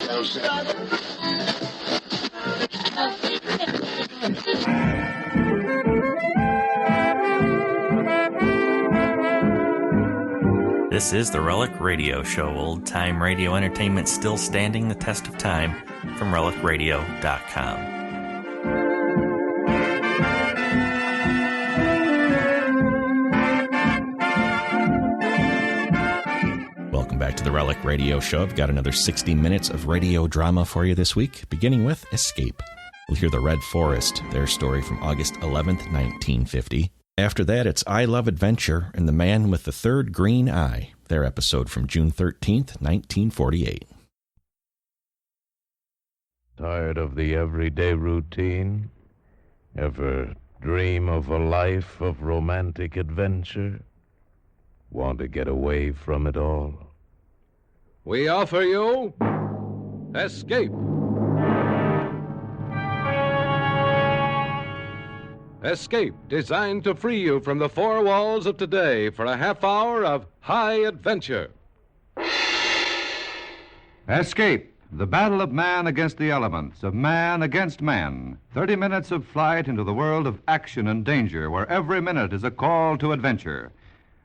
This is the Relic Radio Show, old-time radio entertainment still standing the test of time, from relicradio.com. Welcome back to the Relic Radio Show. I've got another 60 minutes of radio drama for you this week, beginning with Escape. We'll hear The Red Forest, their story from August 11th, 1950. After that, it's I Love Adventure and The Man with the Third Green Eye, their episode from June 13th, 1948. Tired of the everyday routine? Ever dream of a life of romantic adventure? Want to get away from it all? We offer you Escape. Escape, designed to free you from the four walls of today for a half hour of high adventure. Escape, the battle of man against the elements, of man against man. 30 minutes of flight into the world of action and danger, where every minute is a call to adventure.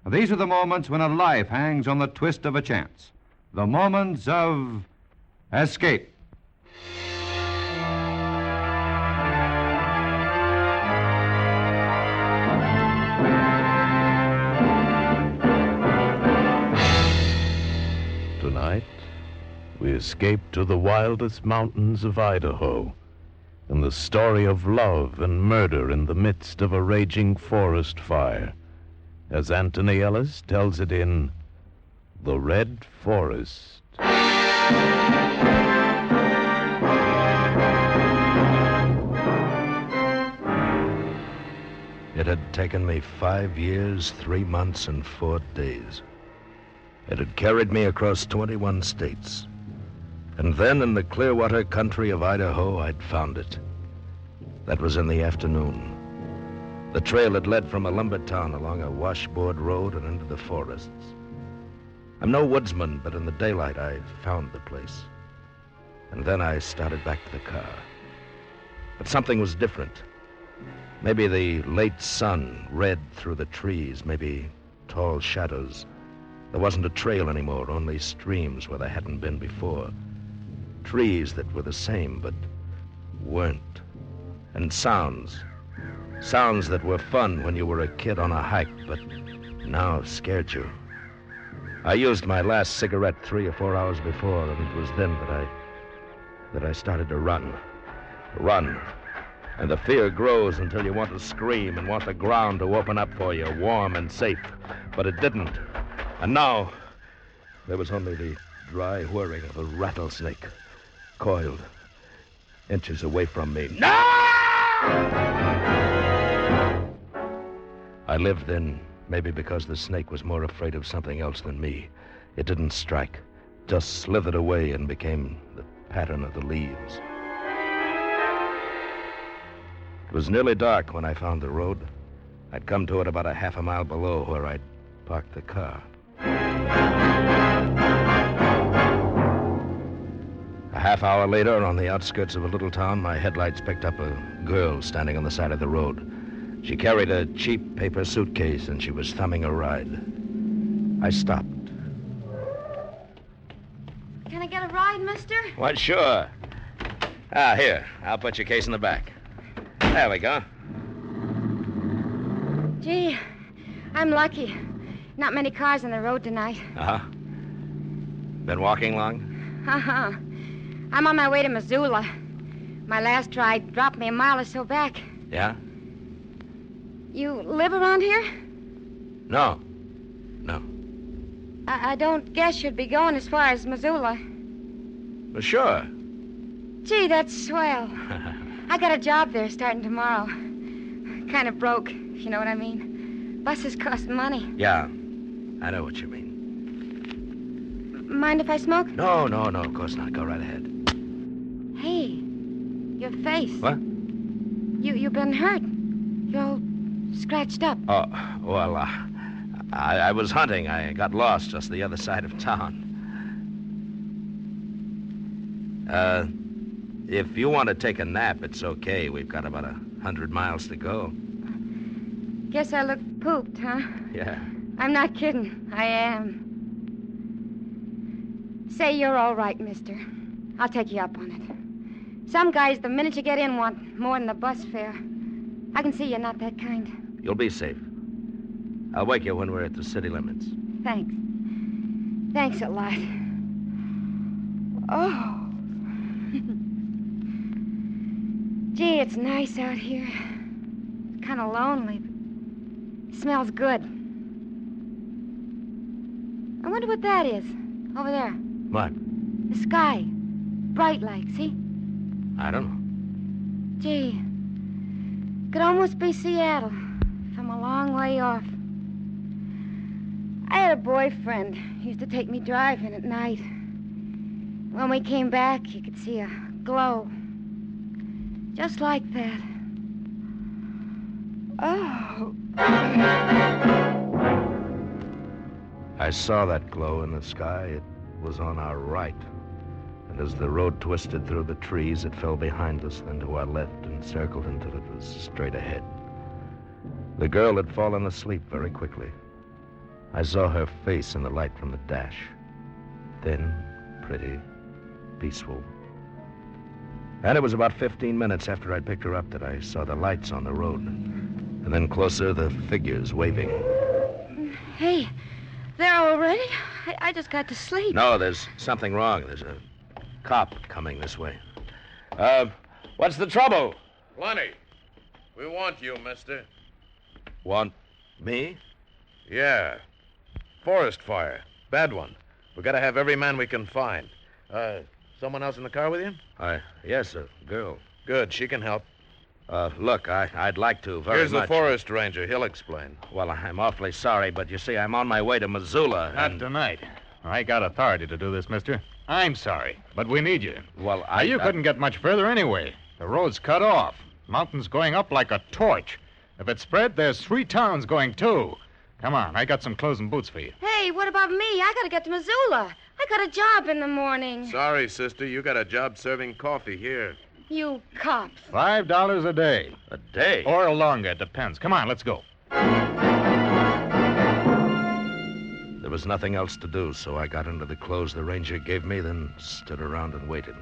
These are the moments when a life hangs on the twist of a chance. The moments of escape. Tonight, we escape to the wildest mountains of Idaho, and the story of love and murder in the midst of a raging forest fire, as Anthony Ellis tells it in The Red Forest. It had taken me 5 years, 3 months, and 4 days. It had carried me across 21 states. And then in the Clearwater country of Idaho, I'd found it. That was in the afternoon. The trail had led from a lumber town along a washboard road and into the forests. I'm no woodsman, but in the daylight I found the place. And then I started back to the car. But something was different. Maybe the late sun read through the trees, maybe tall shadows. There wasn't a trail anymore, only streams where there hadn't been before. Trees that were the same, but weren't. And sounds. Sounds that were fun when you were a kid on a hike, but now scared you. I used my last cigarette 3 or 4 hours before, and it was then that I started to run. Run. And the fear grows until you want to scream and want the ground to open up for you, warm and safe. But it didn't. And now, there was only the dry whirring of a rattlesnake, coiled inches away from me. No! I lived then, maybe because the snake was more afraid of something else than me. It didn't strike, just slithered away and became the pattern of the leaves. It was nearly dark when I found the road. I'd come to it about a half a mile below where I'd parked the car. A half hour later, on the outskirts of a little town, my headlights picked up a girl standing on the side of the road. She carried a cheap paper suitcase, and she was thumbing a ride. I stopped. Can I get a ride, mister? Why, sure. Here, I'll put your case in the back. There we go. Gee, I'm lucky. Not many cars on the road tonight. Uh-huh. Been walking long? Uh-huh. I'm on my way to Missoula. My last ride dropped me a mile or so back. Yeah? You live around here? No. I don't guess you'd be going as far as Missoula. Well, sure. Gee, that's swell. I got a job there starting tomorrow. Kind of broke, if you know what I mean. Buses cost money. Yeah, I know what you mean. Mind if I smoke? No, of course not. Go right ahead. Hey, your face. What? You've been hurt. You're all scratched up. Oh, well, I was hunting. I got lost just the other side of town. If you want to take a nap, it's okay. We've got about 100 miles to go. Guess I look pooped, huh? Yeah. I'm not kidding. I am. Say you're all right, mister. I'll take you up on it. Some guys, the minute you get in, want more than the bus fare. I can see you're not that kind. You'll be safe. I'll wake you when we're at the city limits. Thanks. Thanks a lot. Oh. Gee, it's nice out here. It's kind of lonely, but it smells good. I wonder what that is, over there. What? The sky. Bright like, see? I don't know. Gee, could almost be Seattle from a long way off. I had a boyfriend. He used to take me driving at night. When we came back, you could see a glow. Just like that. Oh. I saw that glow in the sky. It was on our right. And as the road twisted through the trees, it fell behind us, then to our left and circled until it was straight ahead. The girl had fallen asleep very quickly. I saw her face in the light from the dash. Thin, pretty, peaceful. And it was about 15 minutes after I'd picked her up that I saw the lights on the road. And then closer, the figures waving. Hey, there already? I just got to sleep. No, there's something wrong. There's a cop coming this way. What's the trouble? Plenty. We want you, mister. Want me? Yeah. Forest fire. Bad one. We gotta have every man we can find. Someone else in the car with you? Yes, a girl. Good, she can help. Look, I'd like to very Here's much. the forest ranger. He'll explain. Well, I'm awfully sorry, but you see, I'm on my way to Missoula. Not tonight. I got authority to do this, mister. I'm sorry, but we need you. Well, You couldn't get much further anyway. The road's cut off. Mountain's going up like a torch. If it's spread, there's 3 towns going, too. Come on, I got some clothes and boots for you. Hey, what about me? I gotta get to Missoula. I got a job in the morning. Sorry, sister. You got a job serving coffee here. You cops. $5 a day. A day? Or longer, it depends. Come on, let's go. There was nothing else to do, so I got into the clothes the ranger gave me, then stood around and waited.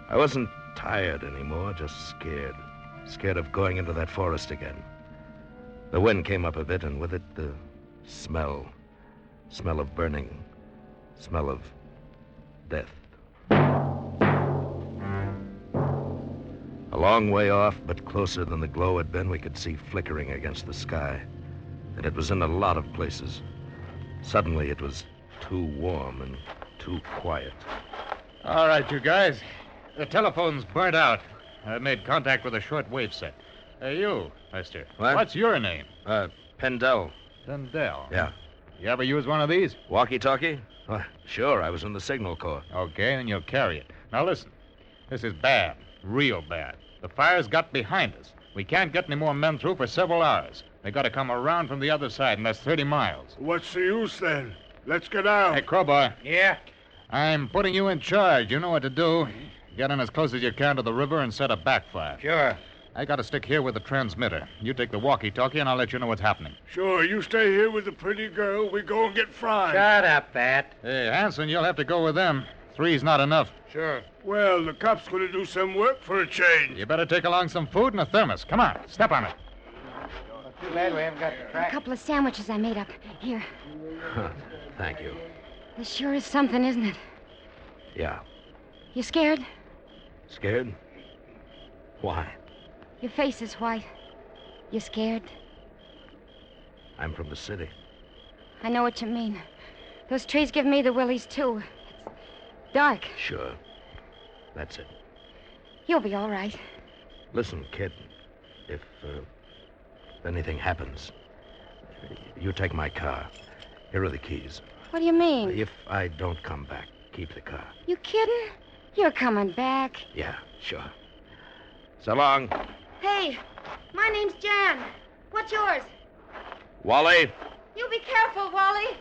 I wasn't tired anymore, just scared. Scared of going into that forest again. The wind came up a bit, and with it, the smell. Smell of burning. Smell of death. A long way off, but closer than the glow had been, we could see flickering against the sky. And it was in a lot of places. Suddenly, it was too warm and too quiet. All right, you guys. The telephone's burnt out. I made contact with a short-wave set. You, mister. What? What's your name? Pendel. Dundell. Yeah. You ever use one of these? Walkie-talkie? Sure, I was in the Signal Corps. Okay, then you'll carry it. Now listen. This is bad. Real bad. The fire's got behind us. We can't get any more men through for several hours. They got to come around from the other side, and that's 30 miles. What's the use, then? Let's get out. Hey, Crowbar. Yeah? I'm putting you in charge. You know what to do. Get in as close as you can to the river and set a backfire. Sure. I got to stick here with the transmitter. You take the walkie-talkie, and I'll let you know what's happening. Sure, you stay here with the pretty girl. We go and get fried. Shut up, Pat. Hey, Hanson, you'll have to go with them. 3's not enough. Sure. Well, the cop's going to do some work for a change. You better take along some food and a thermos. Come on, step on it. Too bad we haven't got the A track. couple of sandwiches I made up. Here. Thank you. This sure is something, isn't it? Yeah. You scared? Scared? Why? Your face is white. You scared? I'm from the city. I know what you mean. Those trees give me the willies, too. It's dark. Sure. That's it. You'll be all right. Listen, kid. If anything happens, you take my car. Here are the keys. What do you mean? If I don't come back, keep the car. You kidding? You're coming back. Yeah, sure. So long. Hey, my name's Jan. What's yours? Wally. You be careful, Wally.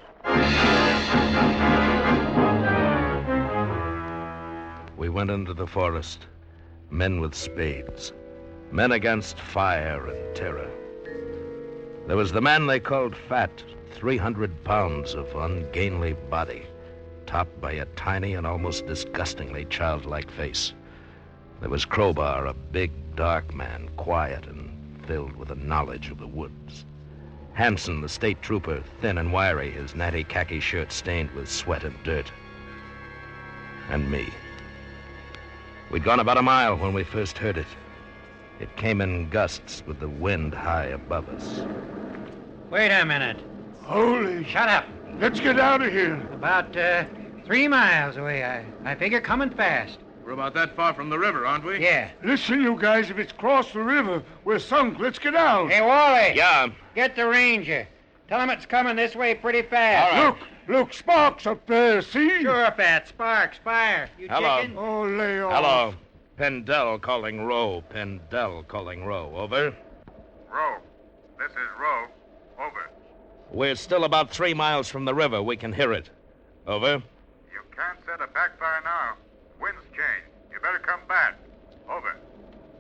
we went into the forest. Men with spades. Men against fire and terror. There was the man they called Fat, 300 pounds of ungainly body, topped by a tiny and almost disgustingly childlike face. There was Crowbar, a big, dark man, quiet and filled with a knowledge of the woods. Hanson, the state trooper, thin and wiry, his natty khaki shirt stained with sweat and dirt. And me. We'd gone about a mile when we first heard it. It came in gusts with the wind high above us. Wait a minute. Holy... Shut up. Let's get out of here. About 3 miles away. I figure coming fast. We're about that far from the river, aren't we? Yeah. Listen, you guys, if it's crossed the river, we're sunk. Let's get out. Hey, Wally. Yeah. Get the ranger. Tell him it's coming this way pretty fast. All right. Look, Sparks up there, see? Sure, Fat. Sparks, fire. You Hello. chicken? Oh, lay off. Hello. Pendel calling Row. Pendel calling Row. Over. Row. This is Row. Over. We're still about 3 miles from the river. We can hear it. Over. You can't set a backfire now. Wind's changed. You better come back. Over.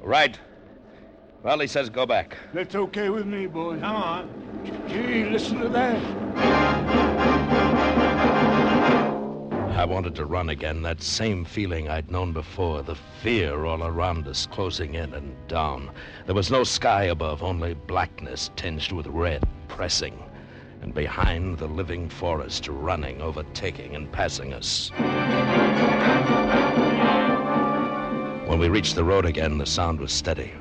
Right. Well, he says go back. That's okay with me, boy. Come on. Gee, listen to that. I wanted to run again, that same feeling I'd known before, the fear all around us closing in and down. There was no sky above, only blackness tinged with red, pressing. And behind, the living forest, running, overtaking, and passing us. When we reached the road again, the sound was steady.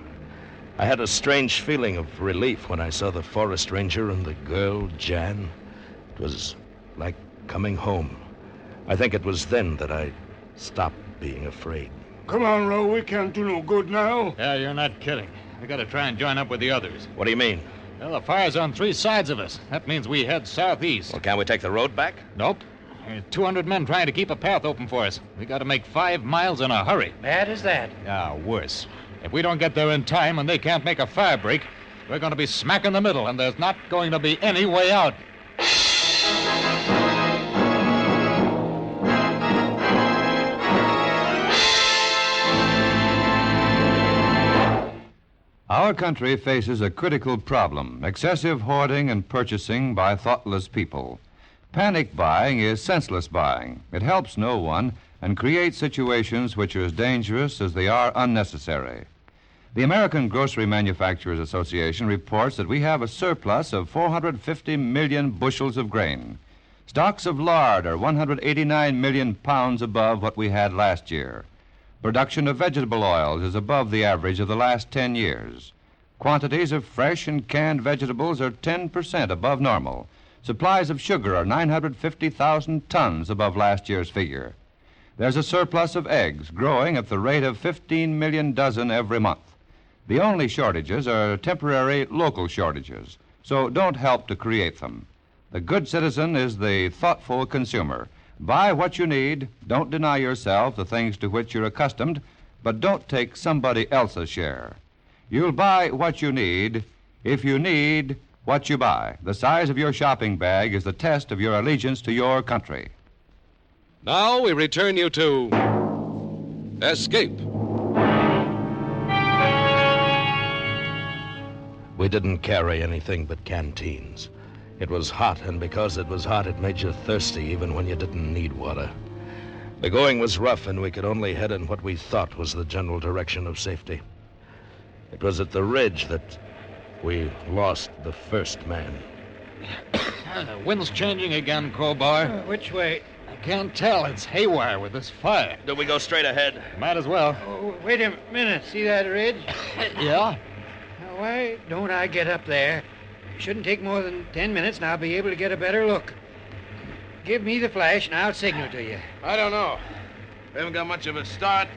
I had a strange feeling of relief when I saw the forest ranger and the girl, Jan. It was like coming home. I think it was then that I stopped being afraid. Come on, Ro, we can't do no good now. Yeah, you're not kidding. We gotta try and join up with the others. What do you mean? Well, the fire's on 3 sides of us. That means we head southeast. Well, can't we take the road back? Nope. There's 200 men trying to keep a path open for us. We gotta make 5 miles in a hurry. Bad as that. Yeah, worse. If we don't get there in time and they can't make a fire break, we're gonna be smack in the middle, and there's not going to be any way out. Our country faces a critical problem, excessive hoarding and purchasing by thoughtless people. Panic buying is senseless buying. It helps no one and creates situations which are as dangerous as they are unnecessary. The American Grocery Manufacturers Association reports that we have a surplus of 450 million bushels of grain. Stocks of lard are 189 million pounds above what we had last year. Production of vegetable oils is above the average of the last 10 years. Quantities of fresh and canned vegetables are 10% above normal. Supplies of sugar are 950,000 tons above last year's figure. There's a surplus of eggs growing at the rate of 15 million dozen every month. The only shortages are temporary local shortages, so don't help to create them. The good citizen is the thoughtful consumer. Buy what you need. Don't deny yourself the things to which you're accustomed, but don't take somebody else's share. You'll buy what you need if you need what you buy. The size of your shopping bag is the test of your allegiance to your country. Now we return you to Escape. We didn't carry anything but canteens. It was hot, and because it was hot, it made you thirsty even when you didn't need water. The going was rough, and we could only head in what we thought was the general direction of safety. It was at the ridge that we lost the first man. The wind's changing again, Crowbar. Which way? I can't tell. It's haywire with this fire. Do we go straight ahead? Might as well. Oh, wait a minute. See that ridge? Yeah? Now, why don't I get up there? It shouldn't take more than 10 minutes, and I'll be able to get a better look. Give me the flash, and I'll signal to you. I don't know. We haven't got much of a start.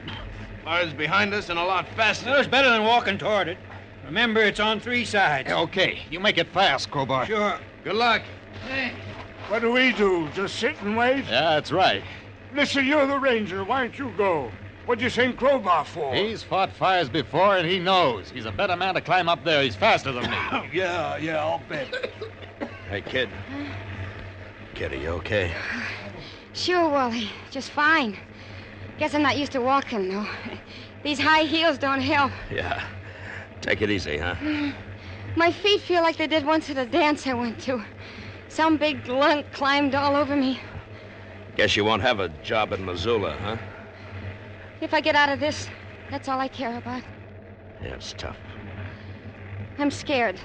Fire's behind us and a lot faster. Well, it's better than walking toward it. Remember, it's on 3 sides. Okay. You make it fast, Crowbar. Sure. Good luck. Hey. What do we do? Just sit and wait? Yeah, that's right. Listen, you're the ranger. Why don't you go? What'd you send Crowbar for? He's fought fires before, and he knows. He's a better man to climb up there. He's faster than me. Yeah, I'll bet. Hey, kid. Kid, are you okay? Sure, Wally. Just fine. Guess I'm not used to walking, though. These high heels don't help. Yeah. Take it easy, huh? My feet feel like they did once at a dance I went to. Some big lunk climbed all over me. Guess you won't have a job in Missoula, huh? If I get out of this, that's all I care about. Yeah, it's tough. I'm scared.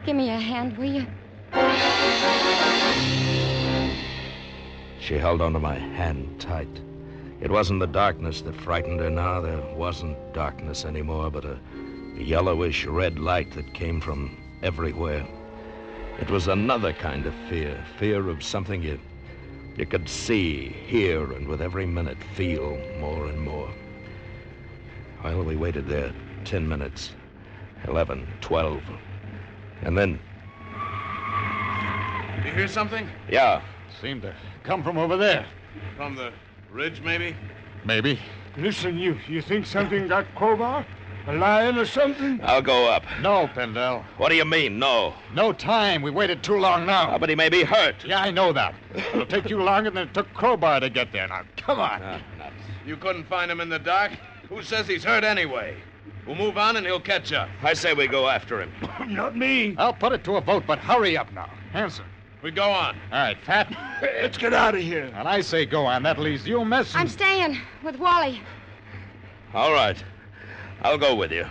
Give me a hand, will you? She held onto my hand tight. It wasn't the darkness that frightened her now. There wasn't darkness anymore, but a yellowish red light that came from everywhere. It was another kind of fear of something you could see, hear, and with every minute feel more and more. Well, we waited there 10 minutes, 11, 12, and then... You hear something? Yeah. Seemed to come from over there. From the ridge, maybe? Maybe. Listen, you think something got Crowbar? A lion or something? I'll go up. No, Pendel. What do you mean, no? No time. We waited too long now. But he may be hurt. Yeah, I know that. It'll take you longer than it took Crowbar to get there. Now, come on. Nuts. You couldn't find him in the dark? Who says he's hurt anyway? We'll move on and he'll catch up. I say we go after him. Not me. I'll put it to a vote, but hurry up now. Hanson. We go on. All right, Fat. Let's get out of here. And I say go on. That leaves you missing. I'm staying with Wally. All right. I'll go with you.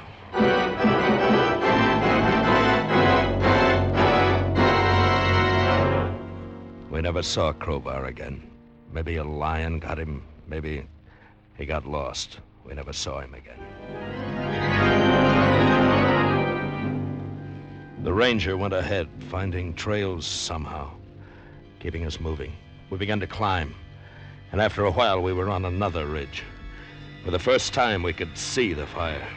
We never saw Crowbar again. Maybe a lion got him. Maybe he got lost. We never saw him again. The ranger went ahead, finding trails somehow, keeping us moving. We began to climb, and after a while we were on another ridge. For the first time we could see the fire.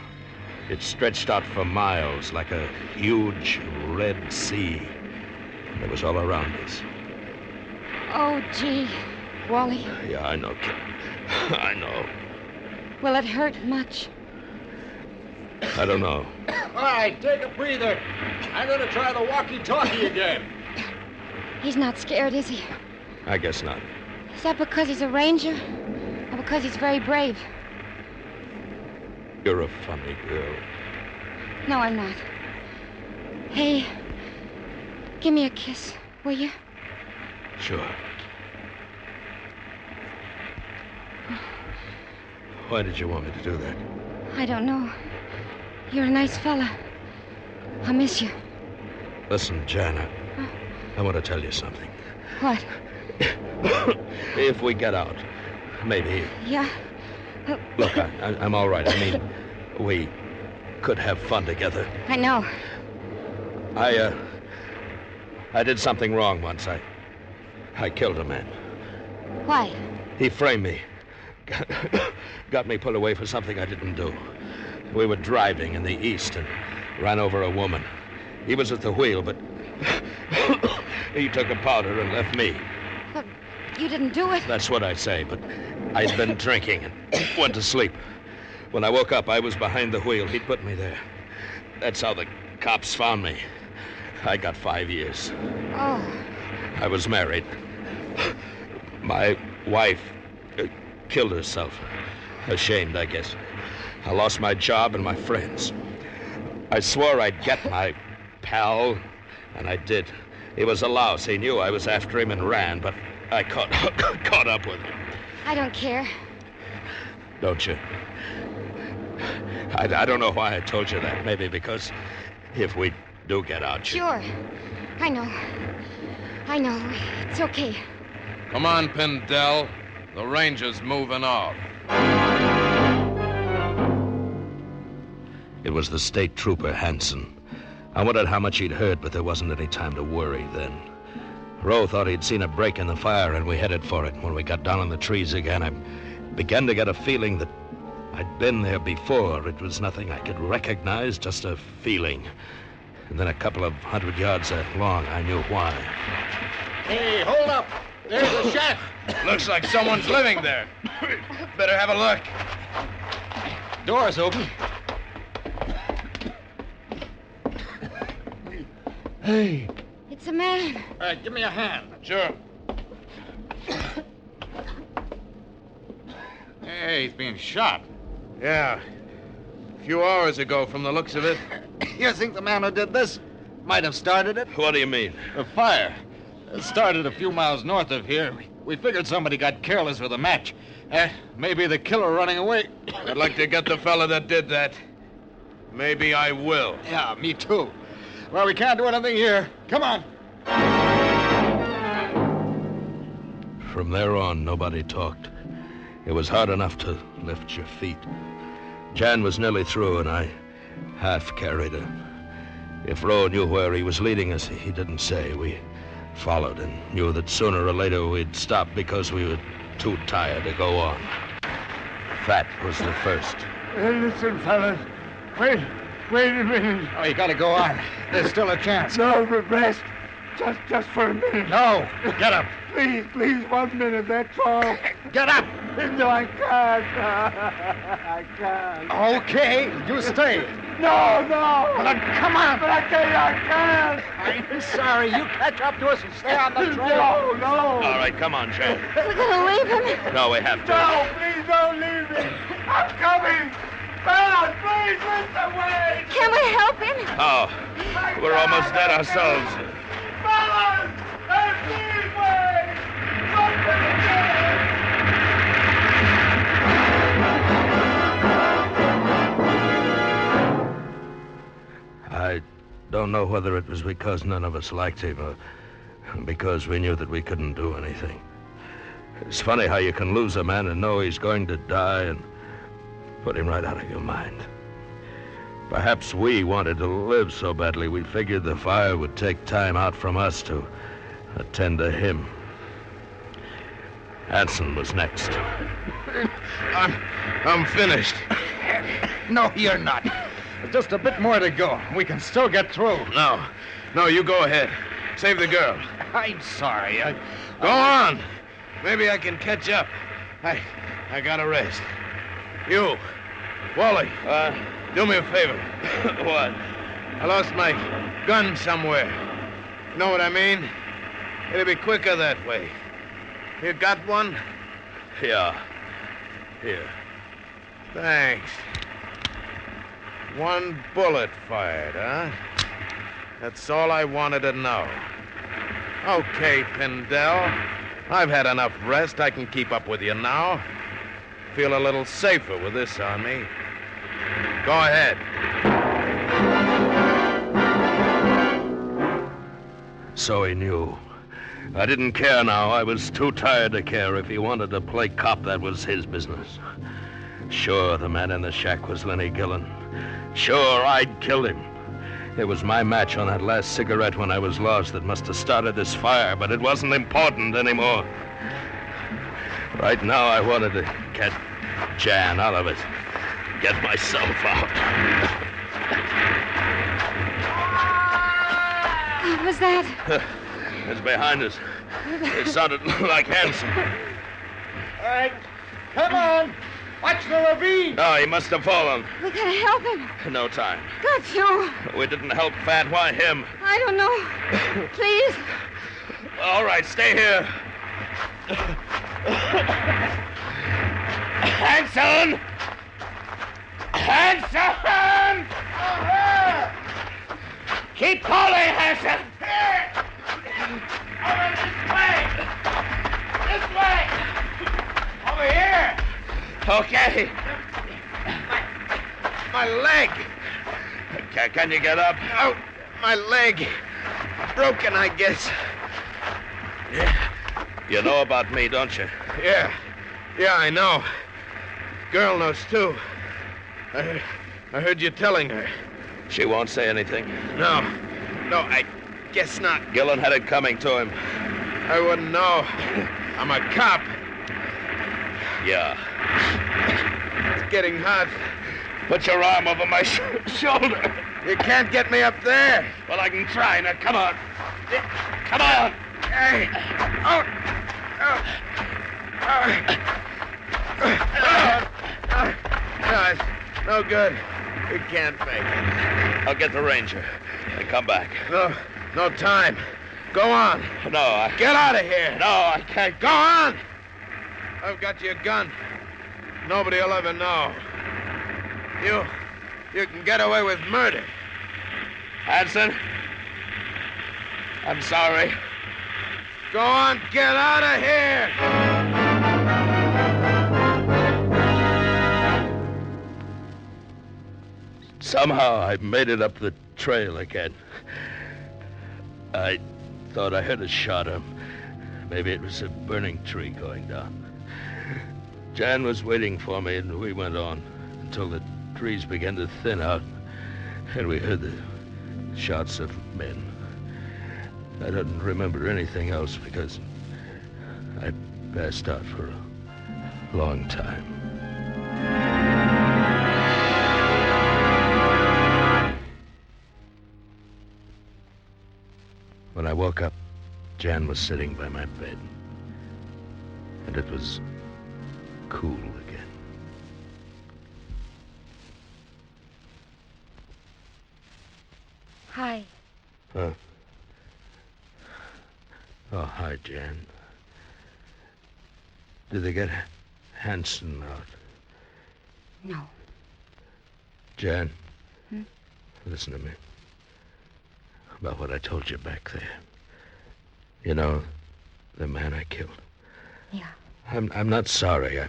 It stretched out for miles like a huge red sea. It was all around us. Oh, gee, Wally. Yeah, I know, kid. I know. Will it hurt much? I don't know. All right, take a breather. I'm going to try the walkie-talkie again. He's not scared, is he? I guess not. Is that because he's a ranger? Or because he's very brave? You're a funny girl. No, I'm not. Hey, give me a kiss, will you? Sure. Why did you want me to do that? I don't know. You're a nice fella. I miss you. Listen, Jana, I want to tell you something. What? If we get out, maybe... Yeah? Look, I'm all right. I mean, we could have fun together. I know. I did something wrong once. I killed a man. Why? He framed me. Got me put away for something I didn't do. We were driving in the east and ran over a woman. He was at the wheel, but he took a powder and left me. But you didn't do it. That's what I say, but I'd been drinking and went to sleep. When I woke up, I was behind the wheel. He'd put me there. That's how the cops found me. I got 5 years. Oh. I was married. My wife killed herself. Ashamed, I guess. I lost my job and my friends. I swore I'd get my pal, and I did. He was a louse. He knew I was after him and ran, but I caught up with him. I don't care. Don't you? I don't know why I told you that. Maybe because if we do get out... Sure. I know. It's okay. Come on, Pendel. The ranger's moving off. It was the state trooper, Hanson. I wondered how much he'd heard, but there wasn't any time to worry then. Rowe thought he'd seen a break in the fire, and we headed for it. When we got down in the trees again, I began to get a feeling that I'd been there before. It was nothing I could recognize, just a feeling. And then a couple of 100 yards along, I knew why. Hey, hold up. There's a shack. Looks like someone's living there. Better have a look. Door's open. Hey. It's a man. All right, give me a hand. Sure. Hey, he's being shot. Yeah. A few hours ago, from the looks of it. You think the man who did this might have started it? What do you mean? A fire. It started a few miles north of here. We figured somebody got careless with a match. Maybe the killer running away. I'd like to get the fella that did that. Maybe I will. Yeah, me too. Well, we can't do anything here. Come on. From there on, nobody talked. It was hard enough to lift your feet. Jan was nearly through, and I half carried her. If Roe knew where he was leading us, he didn't say. We followed and knew that sooner or later we'd stop because we were too tired to go on. Fat was the first. Listen, fellas. Wait a minute. Oh, you gotta go on. There's still a chance. No, rest. Just for a minute. No, get up. Please, 1 minute, that's all. Get up. No, I can't. I can't. Okay, you stay. No. Well, then, come on. But I tell you, I can't. I'm sorry. You catch up to us and stay on the trail. No. All right, come on, Jan. We're gonna leave him. No, we have to. No, please don't leave me. I'm coming. Fellas, please, listen, wait. Can we help him? Oh, we're almost dead ourselves. Fellas, please wait. Something I don't know whether it was because none of us liked him or because we knew that we couldn't do anything. It's funny how you can lose a man and know he's going to die and put him right out of your mind. Perhaps we wanted to live so badly we figured the fire would take time out from us to attend to him. Hanson was next. I'm finished. No, you're not. Just a bit more to go. We can still get through. No, you go ahead. Save the girl. I'm sorry. Go on. Maybe I can catch up. I gotta rest. You, Wally, do me a favor. What? I lost my gun somewhere. Know what I mean? It'll be quicker that way. You got one? Yeah. Here. Thanks. One bullet fired, huh? That's all I wanted to know. Okay, Pindell. I've had enough rest. I can keep up with you now. Feel a little safer with this on me. Go ahead. So he knew. I didn't care now. I was too tired to care. If he wanted to play cop, that was his business. Sure, the man in the shack was Lenny Gillen. Sure, I'd killed him. It was my match on that last cigarette when I was lost that must have started this fire, but it wasn't important anymore. Right now, I wanted to get Jan out of it. Get myself out. What was that? It's behind us. It sounded like Hanson. All right, come on. Watch the ravine. Oh, he must have fallen. We gotta help him. No time. Got you. We didn't help Fat. Why him? I don't know. Please. All right, stay here. Hanson! Hanson! Keep calling, Hanson! This way! Over here! Okay. My leg! Can you get up? Oh, my leg. Broken, I guess. You know about me, don't you? Yeah, I know. Girl knows, too. I heard you telling her. She won't say anything. No, I guess not. Gillen had it coming to him. I wouldn't know. I'm a cop. Yeah. It's getting hot. Put your arm over my shoulder. You can't get me up there. Well, I can try. Now, come on. Come on. Hey. No, it's no good. We can't make it. I'll get the ranger and come back. No time. Go on. No, Get out of here. No, I can't. Go on. I've got your gun. Nobody will ever know. You can get away with murder. Hudson, I'm sorry. Go on, get out of here! Somehow I made it up the trail again. I thought I heard a shot. Maybe it was a burning tree going down. Jan was waiting for me, and we went on until the trees began to thin out, and we heard the shots of men. I don't remember anything else because I passed out for a long time. When I woke up, Jan was sitting by my bed, and it was cool again. Hi. Huh? Oh, hi, Jan. Did they get Hanson out? No. Jan, listen to me. About what I told you back there. You know, the man I killed. Yeah. I'm not sorry.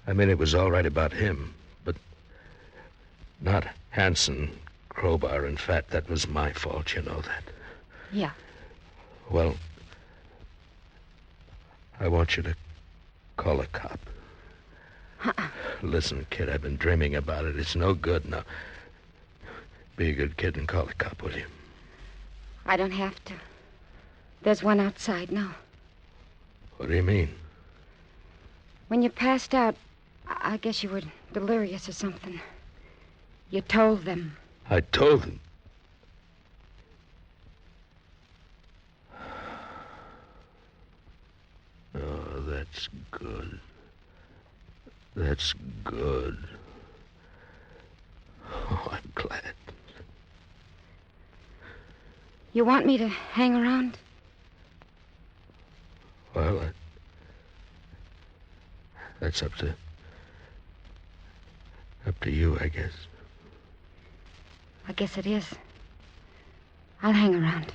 I mean, it was all right about him, but not Hanson, Crowbar, and Fat. That was my fault, you know that. Yeah. Well, I want you to call a cop. Listen, kid, I've been dreaming about it. It's no good now. Be a good kid and call a cop, will you? I don't have to. There's one outside now. What do you mean? When you passed out, I guess you were delirious or something. You told them. I told them? Oh, that's good. That's good. Oh, I'm glad. You want me to hang around? Well, that's up to you, I guess. I guess it is. I'll hang around.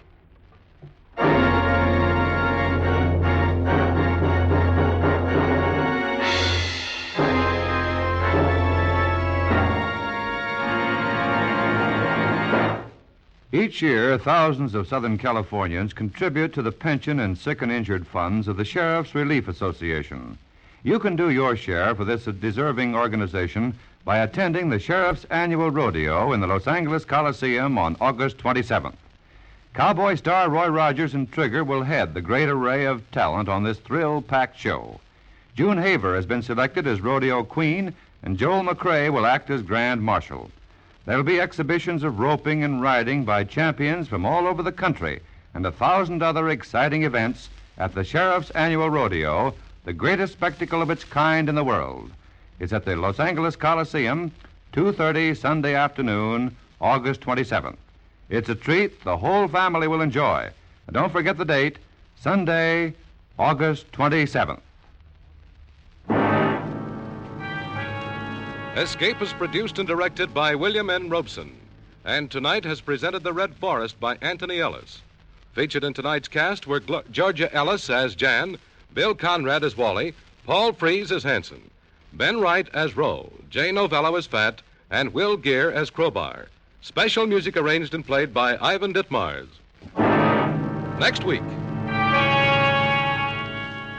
Each year, thousands of Southern Californians contribute to the pension and sick and injured funds of the Sheriff's Relief Association. You can do your share for this deserving organization by attending the Sheriff's Annual Rodeo in the Los Angeles Coliseum on August 27th. Cowboy star Roy Rogers and Trigger will head the great array of talent on this thrill-packed show. June Haver has been selected as Rodeo Queen, and Joel McRae will act as Grand Marshal. There will be exhibitions of roping and riding by champions from all over the country and 1,000 other exciting events at the Sheriff's Annual Rodeo, the greatest spectacle of its kind in the world. It's at the Los Angeles Coliseum, 2:30 Sunday afternoon, August 27th. It's a treat the whole family will enjoy. And don't forget the date, Sunday, August 27th. Escape is produced and directed by William N. Robeson, and tonight has presented The Red Forest by Anthony Ellis. Featured in tonight's cast were Georgia Ellis as Jan, Bill Conrad as Wally, Paul Freese as Hanson, Ben Wright as Roe, Jay Novello as Fat, and Will Gear as Crowbar. Special music arranged and played by Ivan Ditmars. Next week.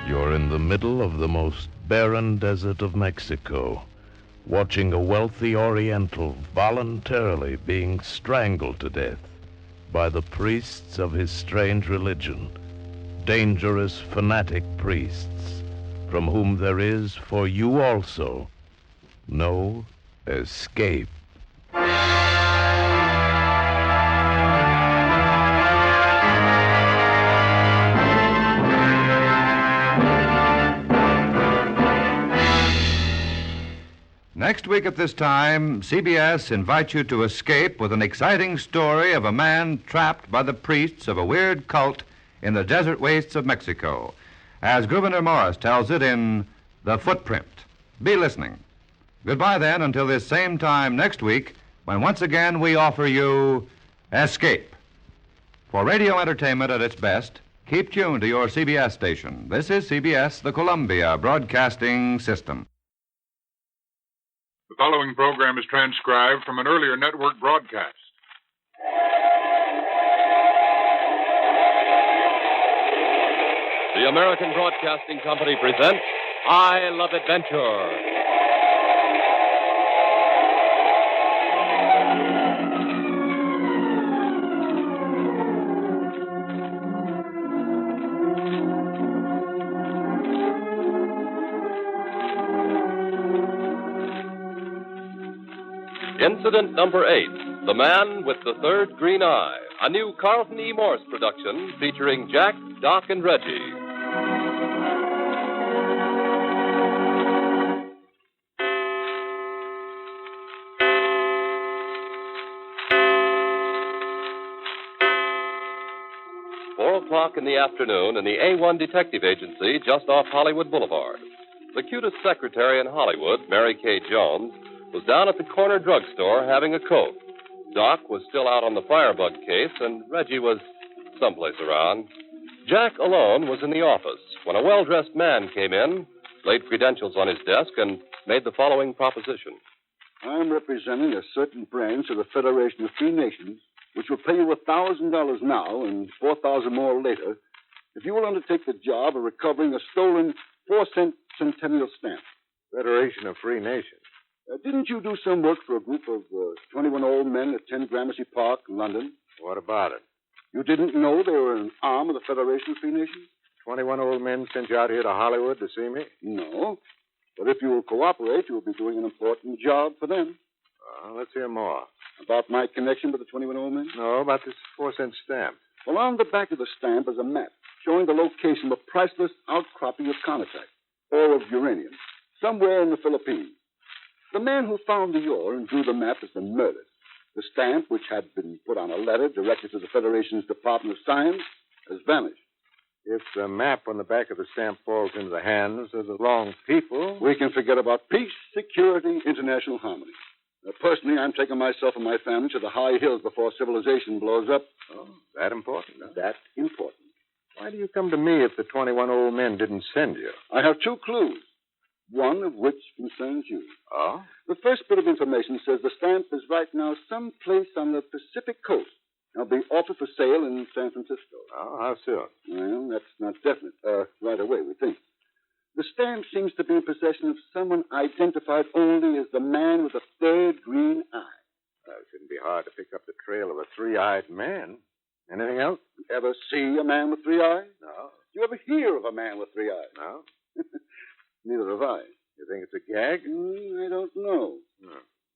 You're in the middle of the most barren desert of Mexico, watching a wealthy Oriental voluntarily being strangled to death by the priests of his strange religion, dangerous fanatic priests, from whom there is, for you also, no escape. Next week at this time, CBS invites you to escape with an exciting story of a man trapped by the priests of a weird cult in the desert wastes of Mexico, as Gouverneur Morris tells it in The Footprint. be listening. Goodbye then until this same time next week when once again we offer you Escape. For radio entertainment at its best, keep tuned to your CBS station. This is CBS, the Columbia Broadcasting System. The following program is transcribed from an earlier network broadcast. The American Broadcasting Company presents I Love Adventure. 'Incident number 8, The Man with the Third Green Eye, a new Carlton E. Morse production featuring Jack, Doc, and Reggie. O'clock in the afternoon in the A1 Detective Agency just off Hollywood Boulevard. The cutest secretary in Hollywood, Mary Kay Jones, was down at the corner drugstore having a Coke. Doc was still out on the firebug case, and Reggie was someplace around. Jack alone was in the office when a well-dressed man came in, laid credentials on his desk, and made the following proposition. I'm representing a certain branch of the Federation of Free Nations, which will pay you $1,000 now and $4,000 more later if you will undertake the job of recovering a stolen 4-cent centennial stamp. Federation of Free Nations. Didn't you do some work for a group of 21 old men at 10 Gramercy Park, London? What about it? You didn't know they were an arm of the Federation of Free Nations? 21 old men sent you out here to Hollywood to see me? No. But if you will cooperate, you will be doing an important job for them. Let's hear more. About my connection with the 21 old men? No, about this 4-cent stamp. Well, on the back of the stamp is a map showing the location of a priceless outcropping of conatite, or of uranium, somewhere in the Philippines. The man who found the ore and drew the map has been murdered. The stamp, which had been put on a letter directed to the Federation's Department of Science, has vanished. If the map on the back of the stamp falls into the hands of the wrong people... we can forget about peace, security, international harmony. Personally, I'm taking myself and my family to the high hills before civilization blows up. Oh, that important, huh? That important. Why do you come to me if the 21 old men didn't send you? I have 2 clues, one of which concerns you. Oh? The first bit of information says the stamp is right now someplace on the Pacific coast. It'll be offered for sale in San Francisco. Oh, how soon? Well, that's not definite. Right away, we think. The stamp seems to be in possession of someone identified only as the man with the third green eye. It shouldn't be hard to pick up the trail of a 3-eyed man. Anything else? You ever see a man with 3 eyes? No. You ever hear of a man with 3 eyes? No. Neither have I. You think it's a gag? I don't know.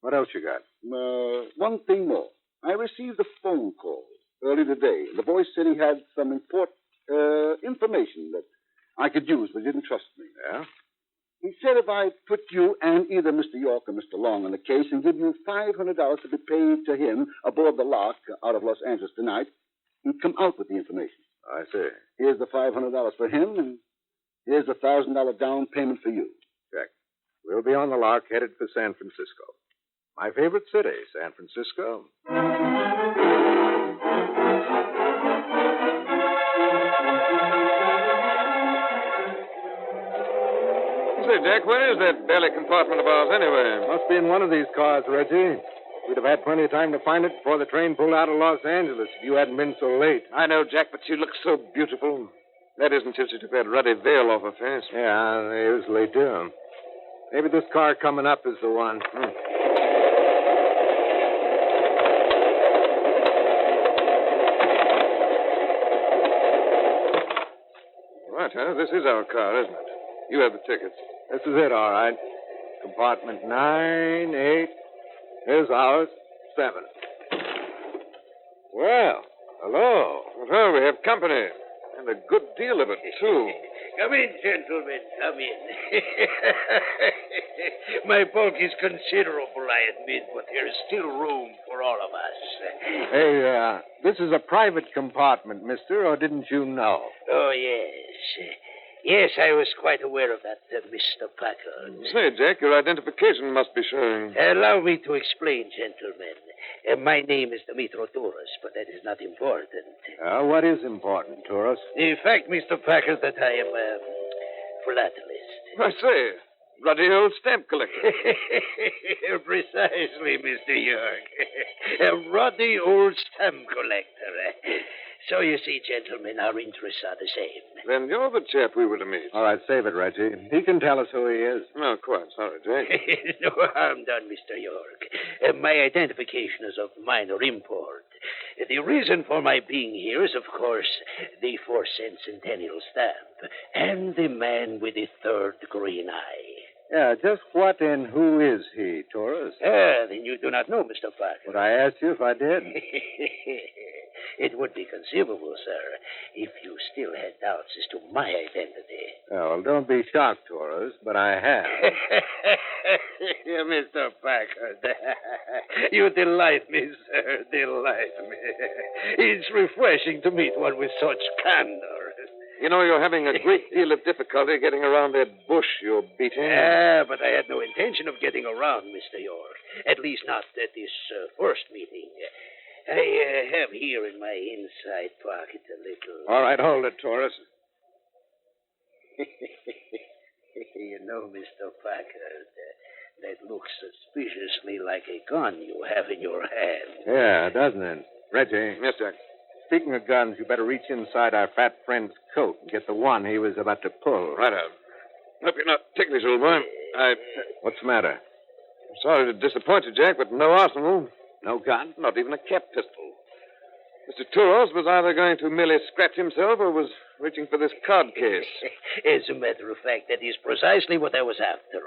What else you got? One thing more. I received a phone call early today. The voice said he had some important information that I could use, but he didn't trust me. Yeah? He said if I put you and either Mr. York or Mr. Long on the case and give you $500 to be paid to him aboard the Lark out of Los Angeles tonight, he'd come out with the information. I see. Here's the $500 for him, and here's the $1,000 down payment for you. Check. We'll be on the Lark headed for San Francisco. My favorite city, San Francisco. Say, Jack, where is that belly compartment of ours anyway? Must be in one of these cars, Reggie. We'd have had plenty of time to find it before the train pulled out of Los Angeles if you hadn't been so late. I know, Jack, but she looks so beautiful. That is until she took that ruddy veil off her face. Yeah, they usually do. Maybe this car coming up is the one. Right, huh? This is our car, isn't it? You have the tickets. This is it, all right. Compartment 9, 8. Here's ours, 7. Well, hello. Well, we have company. And a good deal of it, too. Come in, gentlemen. Come in. My bulk is considerable, I admit, but there is still room for all of us. Hey, this is a private compartment, mister, or didn't you know? Oh, yes. Yes, I was quite aware of that, Mr. Packard. Say, Jack, your identification must be showing. Allow me to explain, gentlemen. My name is Dimitro Touros, but that is not important. What is important, Touros? The fact, Mr. Packard, that I am a philatelist. I say, ruddy old stamp collector. Precisely, Mr. York. A ruddy old stamp collector. So you see, gentlemen, our interests are the same. Then you're the chap we were to meet. All right, save it, Reggie. He can tell us who he is. No, quite. Sorry, Jack. No harm done, Mr. York. My identification is of minor import. The reason for my being here is, of course, the 4-cent centennial stamp and the man with the third green eye. Yeah, just what and who is he, Touros? Then you do not know, Mr. Parker. Would I ask you if I did? It would be conceivable, sir, if you still had doubts as to my identity. Oh, well, don't be shocked, Touros, but I have. Mr. Packard, you delight me, sir, delight me. It's refreshing to meet one with such candor. You know, you're having a great deal of difficulty getting around that bush you're beating. But I had no intention of getting around, Mr. York. At least not at this first meeting. I have here in my inside pocket a little... All right, hold it, Touros. You know, Mr. Packard, that looks suspiciously like a gun you have in your hand. Yeah, doesn't it? Reggie. Yes, Jack. Speaking of guns, you better reach inside our fat friend's coat and get the one he was about to pull. Right out. Hope you're not ticklish, old boy. What's the matter? I'm sorry to disappoint you, Jack, but no arsenal. No gun? Not even a cap pistol. Mr. Touros was either going to merely scratch himself or was reaching for this card case. As a matter of fact, that is precisely what I was after.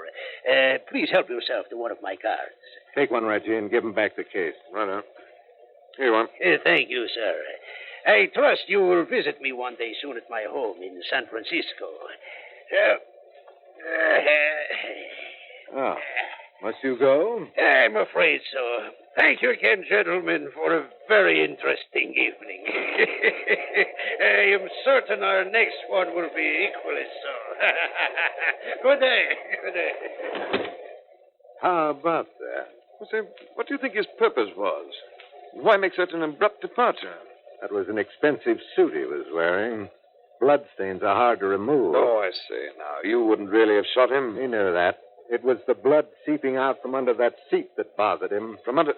Please help yourself to one of my cards. Take one, Reggie, and give him back the case. Right out. Here you are. Thank you, sir. I trust you will visit me one day soon at my home in San Francisco. Oh, must you go? I'm afraid so. Thank you again, gentlemen, for a very interesting evening. I am certain our next one will be equally so. Good day. Good day. How about that? Well, say, what do you think his purpose was? Why make such an abrupt departure? That was an expensive suit he was wearing. Bloodstains are hard to remove. Oh, I see now. You wouldn't really have shot him? He knew that. It was the blood seeping out from under that seat that bothered him. From under...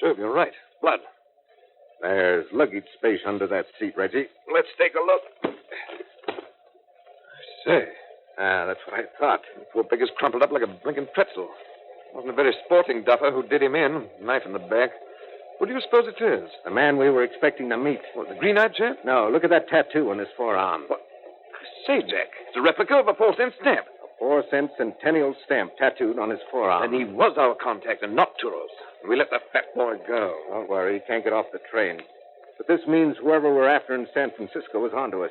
Jove, you're right. Blood. There's luggage space under that seat, Reggie. Let's take a look. I say. That's what I thought. The poor beggar's crumpled up like a blinking pretzel. Wasn't a very sporting duffer who did him in. Knife in the back. What do you suppose it is? The man we were expecting to meet. What, the green-eyed chap? No, look at that tattoo on his forearm. What? Say, Jack, it's a replica of a 4-cent stamp. A 4-cent centennial stamp tattooed on his forearm. And he was our contact and not Touros. We let the fat boy go. Don't worry, he can't get off the train. But this means whoever we're after in San Francisco is onto us.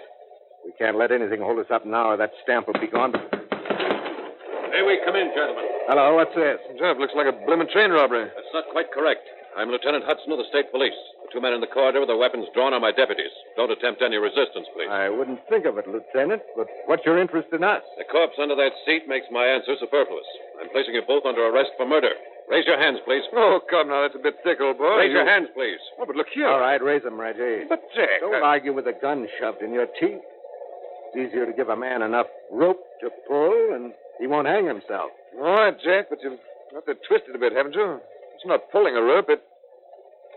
We can't let anything hold us up now or that stamp will be gone. May we come in, gentlemen? Hello, what's this? Jove, looks like a blooming train robbery. That's not quite correct. I'm Lieutenant Hudson of the State Police. The two men in the corridor with their weapons drawn are my deputies. Don't attempt any resistance, please. I wouldn't think of it, Lieutenant, but what's your interest in us? The corpse under that seat makes my answer superfluous. I'm placing you both under arrest for murder. Raise your hands, please. Oh, come now, that's a bit thick, old boy. Raise your hands, please. Oh, but look here. All right, raise them, Reggie. But, Jack... Don't argue with a gun shoved in your teeth. It's easier to give a man enough rope to pull, and he won't hang himself. All right, Jack, but you've got to twist it a bit, haven't you? It's not pulling a rope,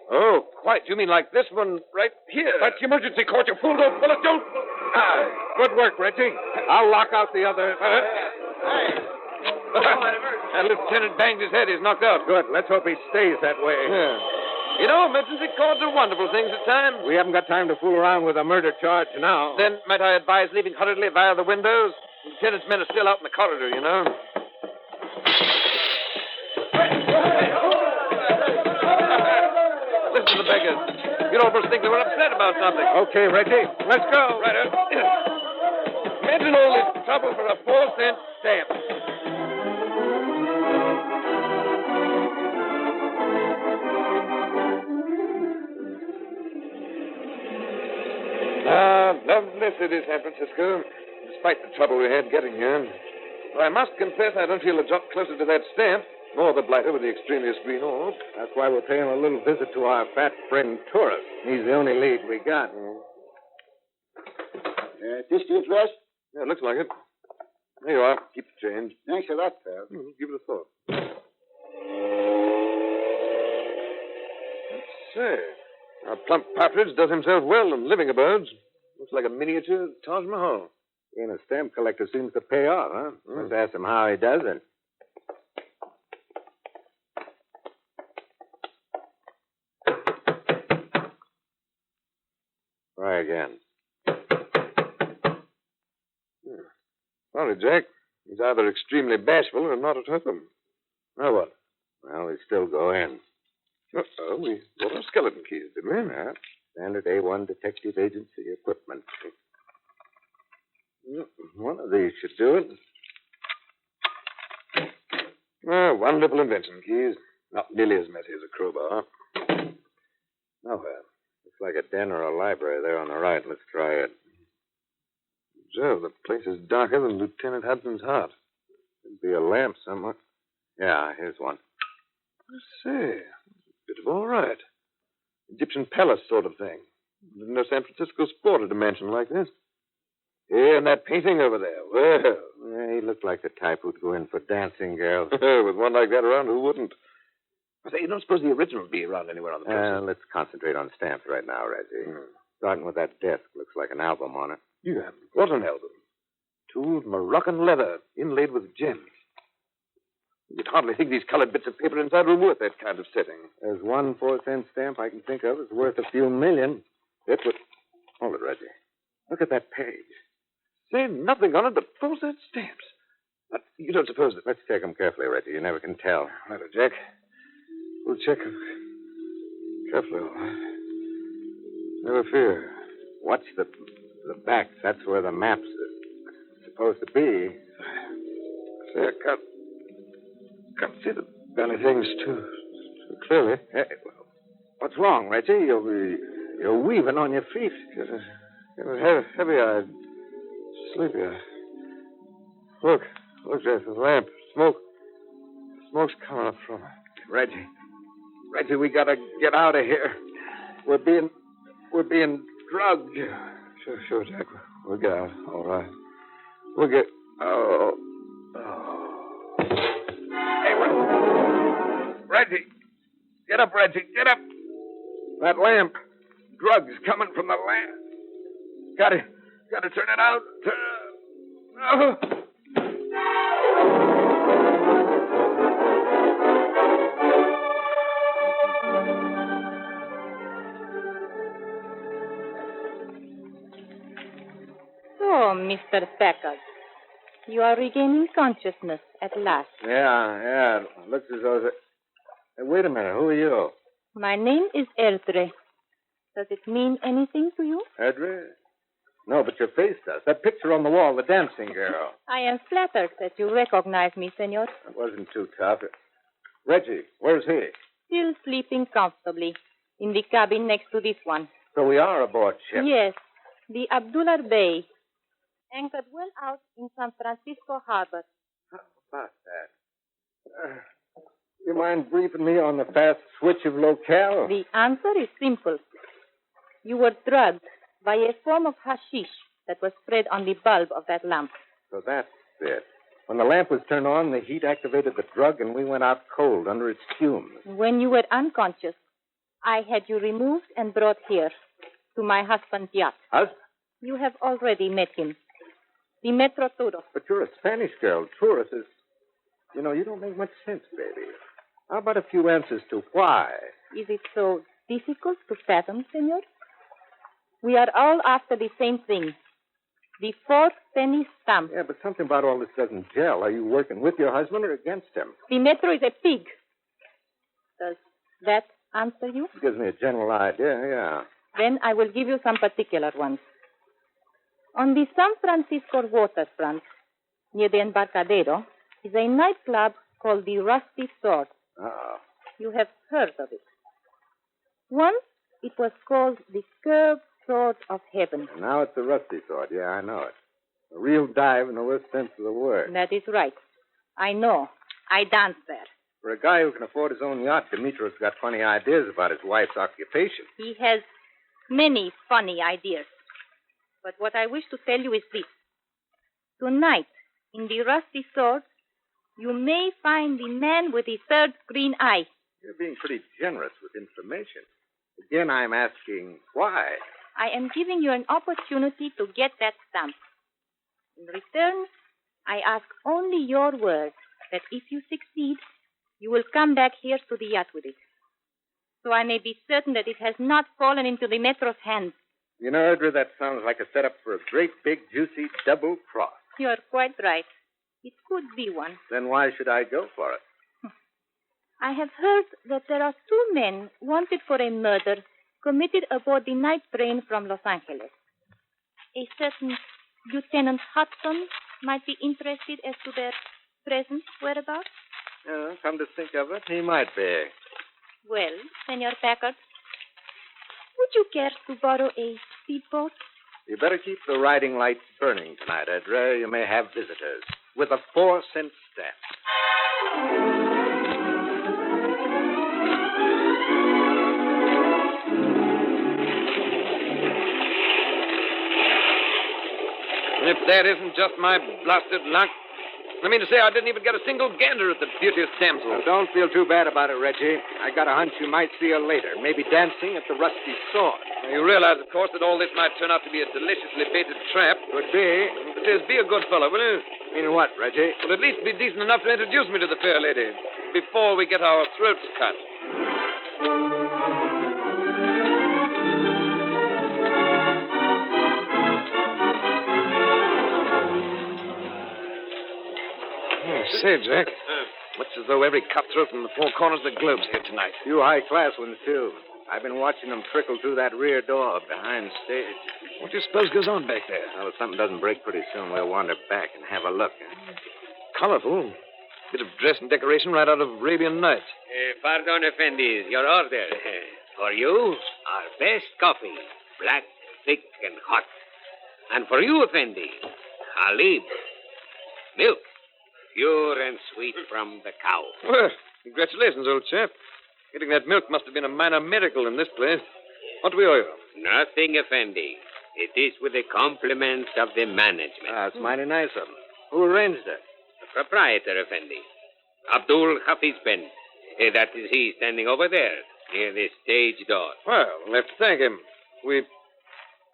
Oh, quite. You mean like this one right here? That's the emergency court, you fool. Don't pull it. Don't. Good work, Reggie. I'll lock out the other. That lieutenant banged his head. He's knocked out. Good. Let's hope he stays that way. Yeah. You know, emergency courts are wonderful things at times. We haven't got time to fool around with a murder charge now. Then might I advise leaving hurriedly via the windows? The lieutenant's men are still out in the corridor, you know. Listen to the beggars. You'd almost think they were upset about something. Okay, Reggie. Let's go. Right. Imagine all this trouble for a 4-cent stamp. Lovely city, San Francisco. despite the trouble we had getting here. But I must confess I don't feel a jot closer to that stamp, nor the blighter with the extraneous green orb. That's why we're paying a little visit to our fat friend Tourist. He's the only lead we got. This the address? Yeah, it looks like it. There you are. Keep the change. Thanks a lot, pal. Give it a thought. Let's say, our plump partridge does himself well in living abodes. Looks like a miniature Taj Mahal. Being a stamp collector seems to pay off, huh? Let's ask him how he does it. Try again. Sorry, Jack. He's either extremely bashful or not at home. Now what? Well, we still go in. Uh-oh, we got our skeleton keys, didn't we? Yeah. Standard A1 detective agency equipment. One of these should do it. Wonderful invention, keys. Not nearly as messy as a crowbar. Nowhere. Looks like a den or a library there on the right. Let's try it. Joe, the place is darker than Lieutenant Hudson's heart. Could be a lamp somewhere. Yeah, here's one. I say, bit of all right. Egyptian palace sort of thing. Didn't know San Francisco sported a mansion like this. Yeah, and that painting over there. Well. Yeah, he looked like the type who'd go in for dancing girls. With one like that around, who wouldn't? I say, you don't suppose the original would be around anywhere on the place? Let's concentrate on stamps right now, Reggie. Starting with that desk. Looks like an album on it. Yeah, what an album. Tooled Moroccan leather, inlaid with gems. You'd hardly think these colored bits of paper inside were worth that kind of setting. There's 1 4-cent stamp I can think of that's worth a few million. It would... Hold it, Reggie. Look at that page. Say nothing on it but 4-cent stamps. But you don't suppose that... Let's check them carefully, Reggie. You never can tell. Right, Jack. We'll check them carefully. Never fear. Watch the back. That's where the map's supposed to be. Say, I can't see the belly things too clearly. Hey, what's wrong, Reggie? You're weaving on your feet. Heavy-eyed, sleepy. Look, Jess, the lamp. Smoke's coming up from it. Reggie, we gotta get out of here. We're being drugged. Sure, Jack. We'll get out. All right. We'll get... Oh. Hey, Reggie. Get up, Reggie. Get up. That lamp. Drugs coming from the lamp. Gotta turn it out. Oh, Mr. Packard. You are regaining consciousness at last. Yeah. It looks as though... Hey, wait a minute. Who are you? My name is Erdre. Does it mean anything to you? Erdre? No, but your face does. That picture on the wall, the dancing girl. I am flattered that you recognize me, senor. It wasn't too tough. Reggie, where's he? Still sleeping comfortably in the cabin next to this one. So we are aboard ship. Yes, the Abdullah Bay. Anchored well out in San Francisco Harbor. How about that? You mind briefing me on the fast switch of locale? The answer is simple. You were drugged by a form of hashish that was spread on the bulb of that lamp. So that's it. When the lamp was turned on, the heat activated the drug, and we went out cold under its fumes. When you were unconscious, I had you removed and brought here to my husband's yacht. Husband? You have already met him. The Metro Turo. But you're a Spanish girl. Tourist is... You know, you don't make much sense, baby. How about a few answers to why? Is it so difficult to fathom, senor? We are all after the same thing. The 4-penny stamp. Yeah, but something about all this doesn't gel. Are you working with your husband or against him? The Metro is a pig. Does that answer you? It gives me a general idea, yeah. Then I will give you some particular ones. On the San Francisco waterfront, near the Embarcadero, is a nightclub called the Rusty Sword. Oh. You have heard of it. Once it was called the Curved Sword of Heaven. Now it's the Rusty Sword. Yeah, I know it. A real dive in the worst sense of the word. That is right. I know. I danced there. For a guy who can afford his own yacht, Dimitrios got funny ideas about his wife's occupation. He has many funny ideas. But what I wish to tell you is this. Tonight, in the Rusty Sword, you may find the man with the third green eye. You're being pretty generous with information. Again, I'm asking why. I am giving you an opportunity to get that stamp. In return, I ask only your word that if you succeed, you will come back here to the yacht with it. So I may be certain that it has not fallen into the Metro's hands. You know, Edra, that sounds like a setup for a great, big, juicy double cross. You're quite right. It could be one. Then why should I go for it? I have heard that there are 2 men wanted for a murder committed aboard the night train from Los Angeles. A certain Lieutenant Hudson might be interested as to their present whereabouts. Come to think of it, he might be. Well, Senor Packard, would you care to borrow a speedboat? You better keep the riding lights burning tonight, Edra. You may have visitors. With a 4-cent stamp. If that isn't just my blasted luck. I mean to say, I didn't even get a single gander at the beauteous damsel. Well, don't feel too bad about it, Reggie. I got a hunch you might see her later, maybe dancing at the Rusty Sword. You realize, of course, that all this might turn out to be a deliciously baited trap. Could be. But be a good fellow, will you? Mean what, Reggie? Well, at least be decent enough to introduce me to the fair lady before we get our throats cut. Say, Jack, looks as though every cutthroat from the 4 corners of the globe's here tonight. Few high-class ones, too. I've been watching them trickle through that rear door behind stage. What do you suppose goes on back there? Well, if something doesn't break pretty soon, we'll wander back and have a look. Colorful. Bit of dress and decoration right out of Arabian Nights. Pardon, Effendis, your order. For you, our best coffee. Black, thick, and hot. And for you, Effendi, Halib. Milk. Pure and sweet from the cow. Well, congratulations, old chap. Getting that milk must have been a minor miracle in this place. What do we owe you? Nothing, Effendi. It is with the compliments of the management. That's mighty nice of them. Who arranged it? The proprietor, Effendi. Abdul Hafiz Ben. That is he standing over there, near the stage door. Well, we'll have to thank him.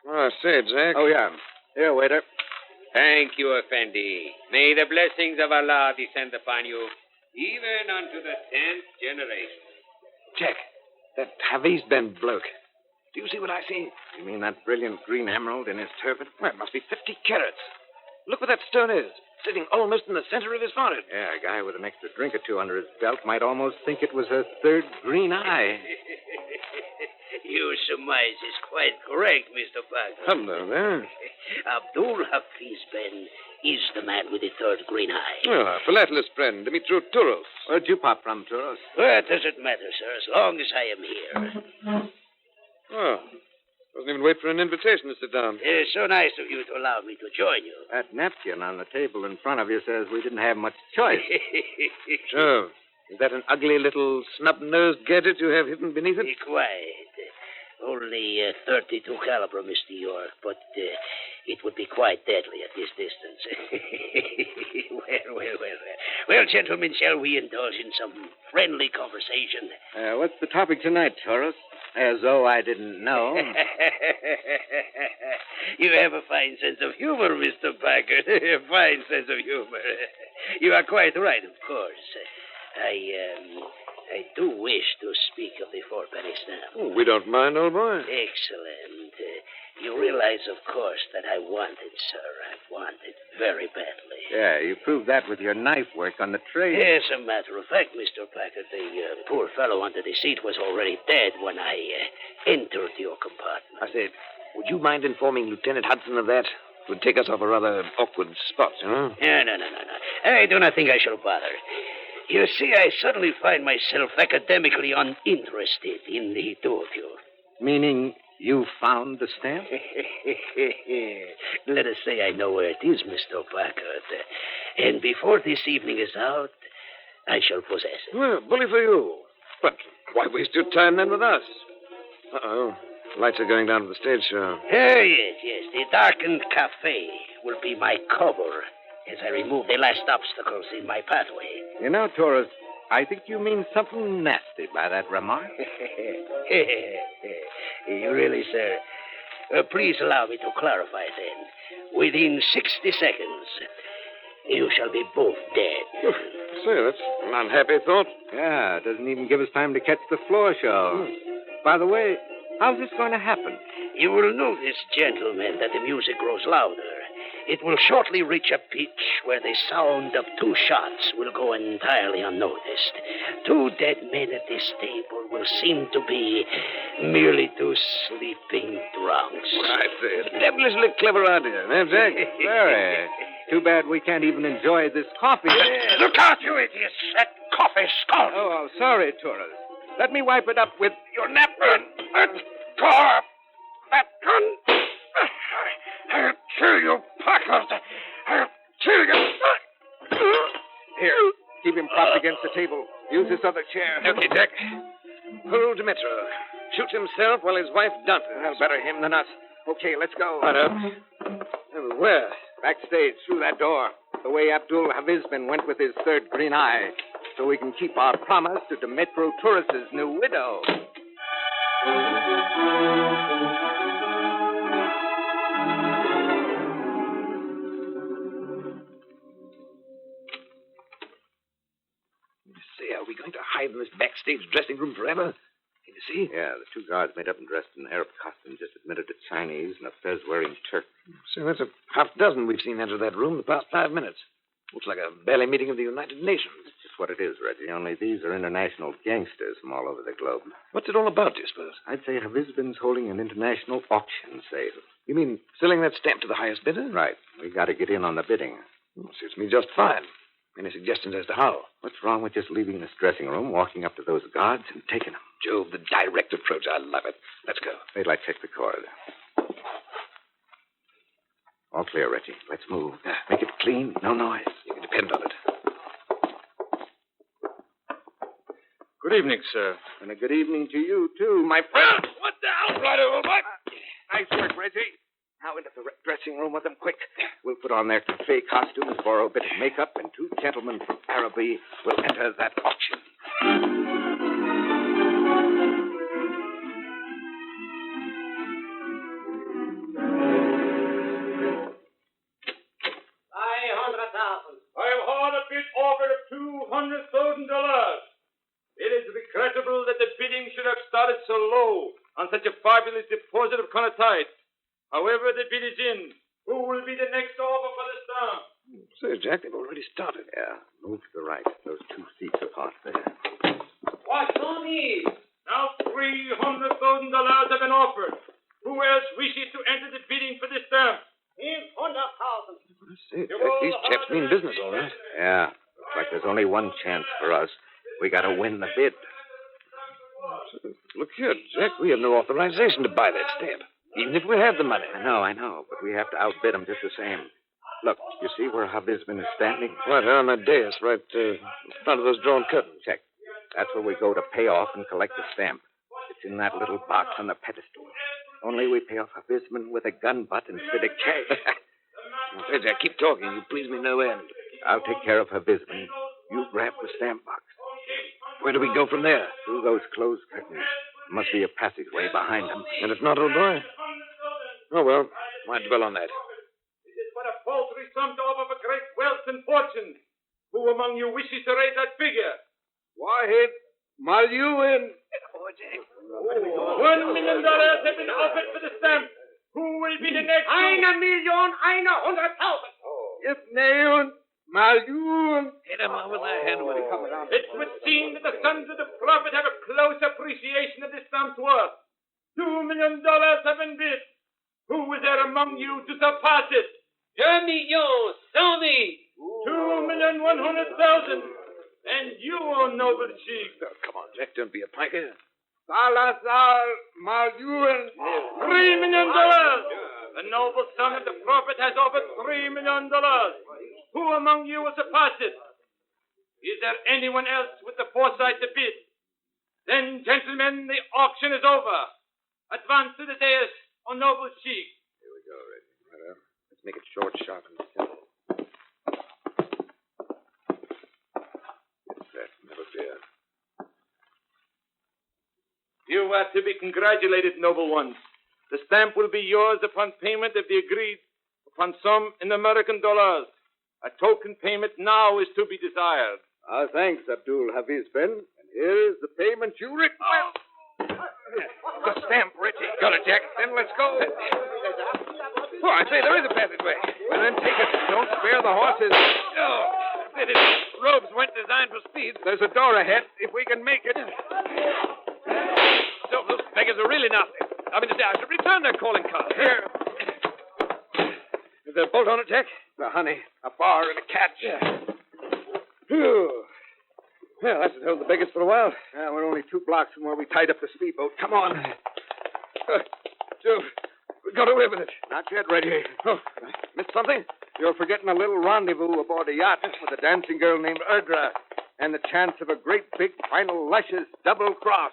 I say, Jack. Oh, yeah. Here, waiter. Thank you, Effendi. May the blessings of Allah descend upon you, even unto the 10th generation. Jack, that Hafiz Ben bloke. Do you see what I see? You mean that brilliant green emerald in his turban? Well, it must be 50 carats. Look where that stone is, sitting almost in the center of his forehead. Yeah, a guy with an extra drink or two under his belt might almost think it was a third green eye. Your surmise is quite correct, Mr. Parker. Hello there. Abdul Hafiz Ben is the man with the third green eye. Well, our philatelist friend, Dimitrios Touros. Where'd you pop from, Touros? What does it matter, sir, as long as I am here? Oh, doesn't even wait for an invitation to sit down. It's so nice of you to allow me to join you. That napkin on the table in front of you says we didn't have much choice. Oh, is that an ugly little snub-nosed gadget you have hidden beneath it? Be quiet. Only 32 caliber, Mr. York, but it would be quite deadly at this distance. Well, gentlemen, shall we indulge in some friendly conversation? What's the topic tonight, Touros? As though I didn't know. You have a fine sense of humor, Mr. Packard. A fine sense of humor. You are quite right, of course. I do wish to speak of the 4-penny stamp. Oh, we don't mind, old boy. Excellent. You realize, of course, that I want it, sir. I want it very badly. Yeah, you proved that with your knife work on the train. As a matter of fact, Mr. Packard, the poor fellow under the seat was already dead when I entered your compartment. I said, would you mind informing Lieutenant Hudson of that? It would take us off a rather awkward spot, you know? No. I do not think I shall bother. You see, I suddenly find myself academically uninterested in the 2 of you. Meaning You found the stamp? Let us say I know where it is, Mr. Packard. And before this evening is out, I shall possess it. Well, bully for you. But why waste your time then with us? Uh-oh. Lights are going down to the stage show. Oh, yes. The darkened cafe will be my cover as I remove the last obstacles in my pathway. You know, Torres, I think you mean something nasty by that remark. You really, sir. Please allow me to clarify then. Within 60 seconds, you shall be both dead. Say, that's an unhappy thought. Yeah, it doesn't even give us time to catch the floor show. By the way, how's this going to happen? You will notice, gentlemen, that the music grows louder. It will shortly reach a pitch where the sound of 2 shots will go entirely unnoticed. 2 dead men at this table will seem to be merely 2 sleeping drunks. I say, a devilishly clever idea, eh, Jack? Very. Too bad we can't even enjoy this coffee. Look out, you idiots! That coffee scalding. Oh, sorry, Torres. Let me wipe it up with your napkin. Go up. That gun. I'll kill you, Packard. I'll kill you. Here, keep him propped against the table. Use this other chair. Okay, Jack. Pull Dimitro. Shoot himself while his wife dances. Well, better him than us. Okay, let's go. Right up. Where? Backstage, through that door. The way Abdul Havizbin went with his third green eye. So we can keep our promise to Dimitro Turris's new widow. Say, are we going to hide in this backstage dressing room forever? Can you see? Yeah, the 2 guards made up and dressed in Arab costume just admitted a Chinese and a fez-wearing Turk. So that's a half dozen we've seen enter that room in the past 5 minutes. Looks like a belly meeting of the United Nations. That's just what it is, Reggie, only these are international gangsters from all over the globe. What's it all about, do you suppose? I'd say Havizbin's holding an international auction sale. You mean selling that stamp to the highest bidder? Right. We got to get in on the bidding. Suits me just fine. Any suggestions as to how? What's wrong with just leaving this dressing room, walking up to those guards, and taking them? Jove, the direct approach. I love it. Let's go. Wait till I check the corridor. All clear, Reggie. Let's move. Make it clean, no noise. You can depend on it. Good evening, sir. And a good evening to you, too, my friend. What the hell, right, old boy? Nice work, Reggie. Now into the dressing room with them, quick. We'll put on their cafe costumes, borrow a bit of makeup, and 2 gentlemen from Araby will enter that auction. I have heard a bid offered of $200,000. It is regrettable that the bidding should have started so low on such a fabulous deposit of conatite. However, the bid is in. Who will be the next offer for the stamp? Say, Jack, they've already started. Yeah, move to the right. Those 2 seats apart there. What's on these? Now $300,000 have been offered. Who else wishes to enter the bidding for this stamp? Say, Jack, these chaps mean business, all right. Yeah, looks like there's only one chance for us. We got to win the bid. Look here, Jack, we have no authorization to buy that stamp, even if we had the money. I know, but we have to outbid them just the same. Look, you see where Havizbin is standing? Right there on that dais, right in front of those drawn curtains. Check. That's where we go to pay off and collect the stamp. It's in that little box on the pedestal. Only we pay off Havizbin with a gun butt instead of cash. Say, Jack, keep talking. You please me no end. I'll take care of Havizbin. You grab the stamp box. Where do we go from there? Through those closed curtains. There must be a passageway behind them. And if not, old boy? Oh, well, why dwell on that? It is but a paltry sum to offer for great wealth and fortune. Who among you wishes to raise that figure? Wahid Malyuin. $1 million have been offered for the stamp. Who will be the next? $1 million, $100,000. Ifneun Malyun. Hit him over the head when he comes around. It would seem that the sons of the prophet have a close appreciation of this stamp's worth. $2 million have been bid. Who is there among you to surpass it? $2 million, $2,100,000. And you, O noble chief. Oh, come on, Jack, don't be a piker. Salazar Malyuen. $3 million. The noble son of the prophet has offered $3 million. Who among you will surpass it? Is there anyone else with the foresight to bid? Then, gentlemen, the auction is over. Advance to the dais, O noble chief. Here we go, Reggie. Right up. Let's make it short, sharp, and simple. It's that. Never fear. You are to be congratulated, noble ones. The stamp will be yours upon payment of the agreed upon sum in American dollars. A token payment now is to be desired. Our thanks, Abdul Hafiz Ben. And here is the payment you request. The stamp, Reggie. Got it, Jack. Then let's go. Oh, I say, there is a passageway. Well, then take it. Don't spare the horses. Oh, fitted. Robes weren't designed for speed. There's a door ahead, if we can make it. So, those beggars are really nasty. I mean, I should return their calling card. Here. Is there a bolt on it, Jack? The honey, a bar, and a catch. Phew. Well, that should hold the beggars for a while. We're only 2 blocks from where we tied up the speedboat. Come on. Joe, we got away with it. Not yet, Reggie. Oh, missed something? You're forgetting a little rendezvous aboard a yacht with a dancing girl named Erdra and the chance of a great big final luscious double cross.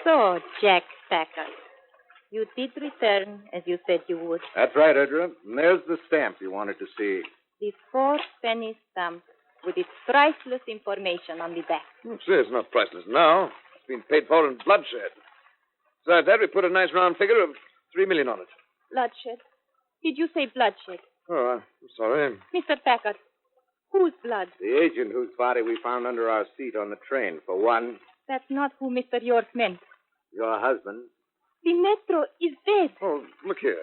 So, Jack Packard, you did return as you said you would. That's right, Erdra. And there's the stamp you wanted to see. The 4-penny stamp with its priceless information on the back. It's not priceless now. It's been paid for in bloodshed. Besides that, we put a nice round figure of $3 million on it. Bloodshed? Did you say bloodshed? Oh, I'm sorry. Mr. Packard, whose blood? The agent whose body we found under our seat on the train, for one. That's not who Mr. York meant. Your husband. The Metro is dead. Oh, look here.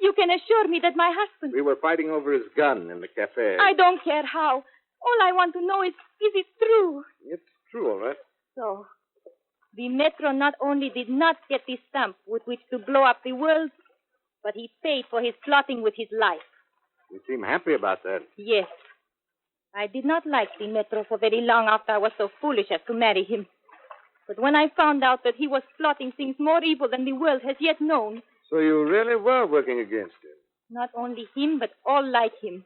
You can assure me that my husband... We were fighting over his gun in the cafe. I don't care how. All I want to know is it true? It's true, all right. So, the Metro not only did not get the stamp with which to blow up the world, but he paid for his plotting with his life. You seem happy about that. Yes. I did not like the Metro for very long after I was so foolish as to marry him. But when I found out that he was plotting things more evil than the world has yet known... So you really were working against him? Not only him, but all like him.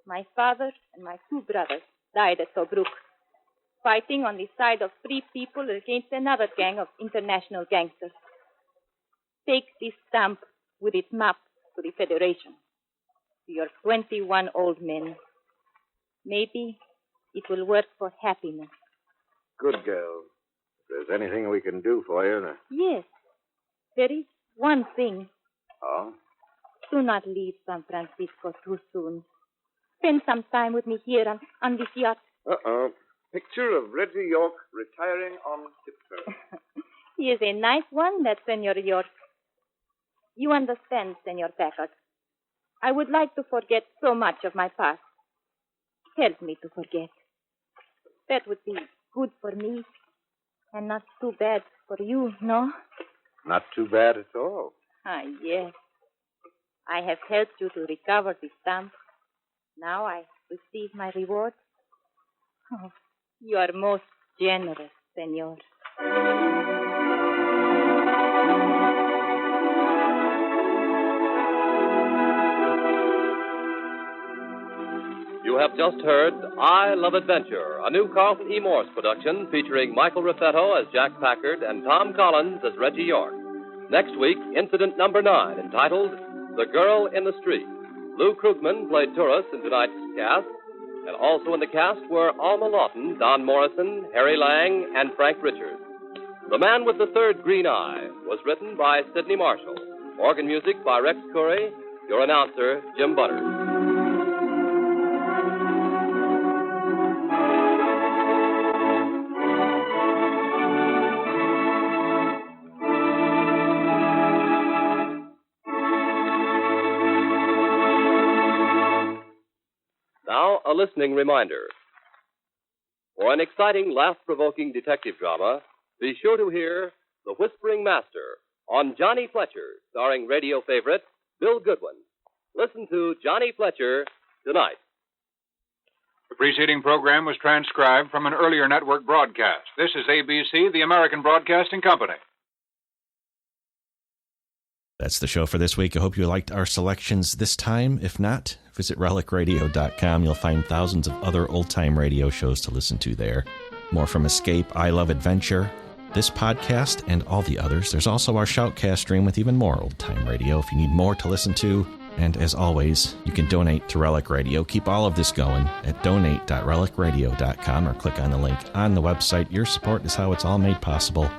My father and my 2 brothers died at Tobruk, fighting on the side of free people against another gang of international gangsters. Take this stamp with its map to the Federation. To your 21 old men. Maybe it will work for happiness. Good girl. If there's anything we can do for you... Yes. There is one thing. Oh? Do not leave San Francisco too soon. Spend some time with me here on this yacht. Uh-oh. Picture of Reggie York retiring on tiptoe. He is a nice one, that Senor York. You understand, Senor Packard. I would like to forget so much of my past. Help me to forget. That would be good for me, and not too bad for you, no? Not too bad at all. Ah, yes. I have helped you to recover the stamp. Now I receive my reward. Oh, you are most generous, Senor. You have just heard I Love Adventure, a new Carlton E. Morse production featuring Michael Raffetto as Jack Packard and Tom Collins as Reggie York. Next week, incident number 9, entitled The Girl in the Street. Lou Krugman played tourist in tonight's cast, and also in the cast were Alma Lawton, Don Morrison, Harry Lang, and Frank Richards. The Man with the Third Green Eye was written by Sidney Marshall. Organ music by Rex Curry. Your announcer, Jim Butters. Now, a listening reminder. For an exciting, laugh-provoking detective drama, be sure to hear The Whispering Master, on Johnny Fletcher, starring radio favorite Bill Goodwin. Listen to Johnny Fletcher tonight. The preceding program was transcribed from an earlier network broadcast. This is ABC, the American Broadcasting Company. That's the show for this week. I hope you liked our selections this time. If not, visit relicradio.com. You'll find thousands of other old-time radio shows to listen to there. More from Escape, I Love Adventure, this podcast, and all the others. There's also our Shoutcast stream with even more old-time radio if you need more to listen to. And as always, you can donate to Relic Radio. Keep all of this going at donate.relicradio.com or click on the link on the website. Your support is how it's all made possible.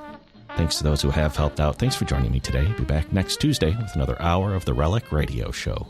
Thanks to those who have helped out. Thanks for joining me today. Be back next Tuesday with another hour of the Relic Radio Show.